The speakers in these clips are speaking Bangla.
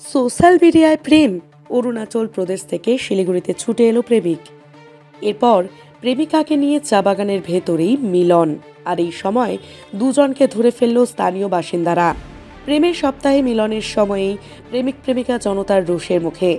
সোশ্যাল মিডিয়ায় প্রেম। অরুণাচল প্রদেশ থেকে শিলিগুড়িতে ছুটে এলো প্রেমিক। এরপর প্রেমিকাকে নিয়ে চা বাগানের ভেতরেই মিলন। আর এই সময় দুজনকে ধরে ফেলল স্থানীয় বাসিন্দারা। প্রেমের সপ্তাহে মিলনের সময়েই প্রেমিক প্রেমিকা জনতার রোষের মুখে।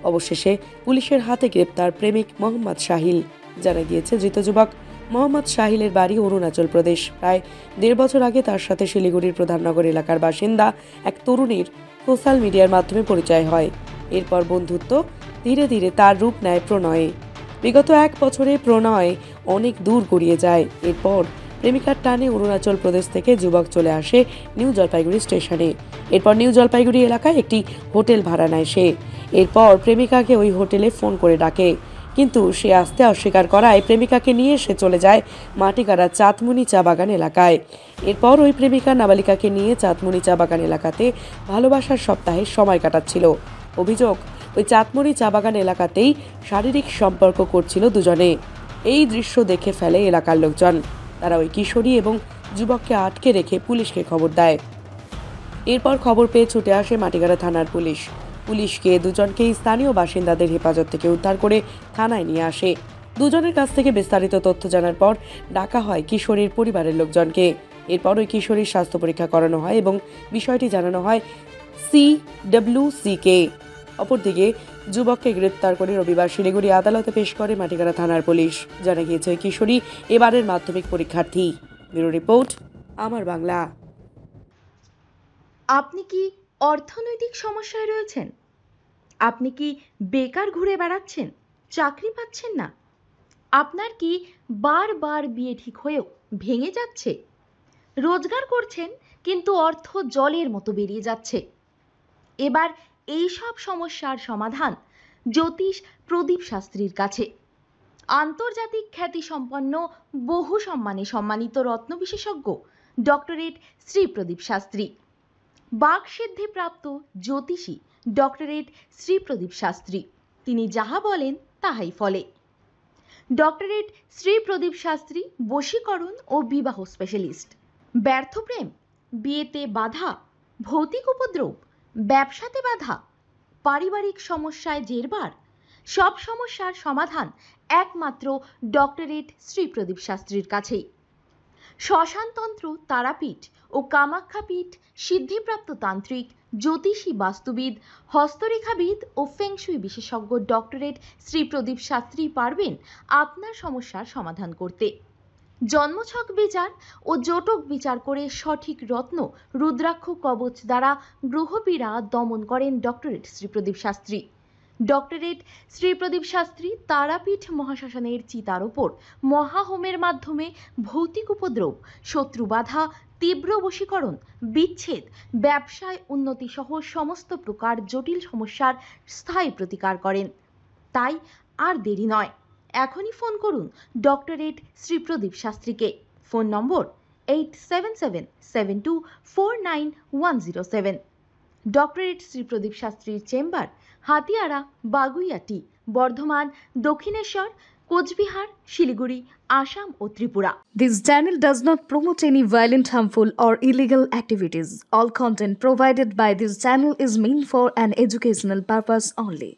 অবশেষে পুলিশের হাতে গ্রেপ্তার প্রেমিক মোহাম্মদ সাহিল। জানা গিয়েছে, ধৃত যুবক মোহাম্মদ সাহিলের বাড়ি অরুণাচল প্রদেশ। প্রায় 1.5 বছর আগে তার সাথে শিলিগুড়ির প্রধাননগর এলাকার বাসিন্দা এক তরুণীর সোশ্যাল মিডিয়ার মাধ্যমে পরিচয় হয়। এরপর বন্ধুত্ব ধীরে ধীরে তার রূপ নেয় প্রণয়ে। বিগত 1 বছরে প্রণয় অনেক দূর গড়িয়ে যায়। এরপর প্রেমিকার টানে অরুণাচল প্রদেশ থেকে যুবক চলে আসে নিউ জলপাইগুড়ি স্টেশনে। এরপর নিউ জলপাইগুড়ি এলাকায় একটি হোটেল ভাড়া নেয় সে। এরপর প্রেমিকাকে ওই হোটেলে ফোন করে ডাকে, কিন্তু সে আসতে অস্বীকার করায় প্রেমিকাকে নিয়ে সে চলে যায় মাটিগাড়া চাঁদমুনি চা বাগান এলাকায়। এরপর ওই প্রেমিকা নাবালিকাকে নিয়ে চাঁদমুনি চা বাগান এলাকাতে ভালোবাসার সপ্তাহে সময় কাটাচ্ছিল। অভিযোগ, ওই চাঁদমুনি চা বাগান এলাকাতেই শারীরিক সম্পর্ক করছিল দুজনে। এই দৃশ্য দেখে ফেলে এলাকার লোকজন। তারা ওই কিশোরী এবং যুবককে আটকে রেখে পুলিশকে খবর দেয়। এরপর খবর পেয়ে ছুটে আসে মাটিগাড়া থানার পুলিশ। পুলিশকে দুজনকেই স্থানীয় বাসিন্দাদের হেফাজত থেকে উদ্ধার করে থানায় নিয়ে আসে। দুজনের কাছ থেকে বিস্তারিত তথ্য জানার পর ডাকা হয় কিশোরীর পরিবারের লোকজনকে। এরপর ওই কিশোরীর স্বাস্থ্য পরীক্ষা করানো হয় এবং বিষয়টি জানানো হয় CWCকে। অপরদিকে যুবককে গ্রেপ্তার করে রবিবার শিলিগুড়ি আদালতে পেশ করে মাটিগাড়া থানার পুলিশ। জানা গিয়েছে, ওই কিশোরী এবারের মাধ্যমিক পরীক্ষার্থী। ব্যুরো রিপোর্ট, আমার বাংলা। আপনি কি অর্থনৈতিক সমস্যায় রয়েছেন? আপনি কি বেকার ঘুরে বেড়াচ্ছেন, চাকরি পাচ্ছেন না? আপনার কি বারবার বিয়ে ঠিক হয়েও ভেঙে যাচ্ছে? রোজগার করছেন কিন্তু অর্থ জলের মতো বেরিয়ে যাচ্ছে। এবার এই সব সমস্যার সমাধান জ্যোতিষ প্রদীপ শাস্ত্রীর কাছে। আন্তর্জাতিক খ্যাতিসম্পন্ন বহু সম্মানে সম্মানিত রত্ন বিশেষজ্ঞ ডক্টরেট শ্রী প্রদীপ শাস্ত্রী, বাকসিদ্ধিপ্রাপ্ত জ্যোতিষী ডক্টরেট শ্রী প্রদীপ শাস্ত্রী। তিনি যাহা বলেন তাহাই ফলে। ডক্টরেট শ্রী প্রদীপ শাস্ত্রী বশীকরণ ও বিবাহ স্পেশালিস্ট। ব্যর্থ প্রেম, বিয়েতে বাধা, ভৌতিক উপদ্রব, ব্যবসাতে বাধা, পারিবারিক সমস্যায় জেরবার, সব সমস্যার সমাধান একমাত্র ডক্টরেট শ্রী প্রদীপ শাস্ত্রীর কাছেই। শ্মশানতন্ত্র, তারাপীঠ ও কামাখ্যাপীঠ, সিদ্ধিপ্রাপ্ত তান্ত্রিক, জ্যোতিষী, বাস্তুবিদ, হস্তরেখাবিদ ও ফেংশুই বিশেষজ্ঞ ডক্টরেট শ্রী প্রদীপ শাস্ত্রী পারবেন আপনার সমস্যার সমাধান করতে। জন্মছক বিচার ও জটক বিচার করে সঠিক রত্ন রুদ্রাক্ষ কবচ দ্বারা গ্রহপীড়া দমন করেন ডক্টরেট শ্রী প্রদীপ শাস্ত্রী। ডক্টরেট শ্রী প্রদীপ শাস্ত্রী তারাপীঠ মহাশ্মশানের চিতার ওপর মহাহোমের মাধ্যমে ভৌতিক উপদ্রব, শত্রু বাধা, তীব্র বশীকরণ, বিচ্ছেদ, ব্যবসায় উন্নতি সহ সমস্ত প্রকার জটিল সমস্যার স্থায়ী প্রতিকার করেন। তাই আর দেরি নয়, এখনই ফোন করুন ডক্টরেট শ্রী প্রদীপ শাস্ত্রীকে। Phone number 8777249107। Doctorate Shri Pradeep শাস্ত্রীর চেম্বার হাতিয়াড়া, বাগুইয়াটি, বর্ধমান, দক্ষিণেশ্বর, কোচবিহার, শিলিগুড়ি, আসাম ও Tripura. This channel does not promote any violent, harmful or illegal activities. All content provided by this channel is meant for an educational purpose only.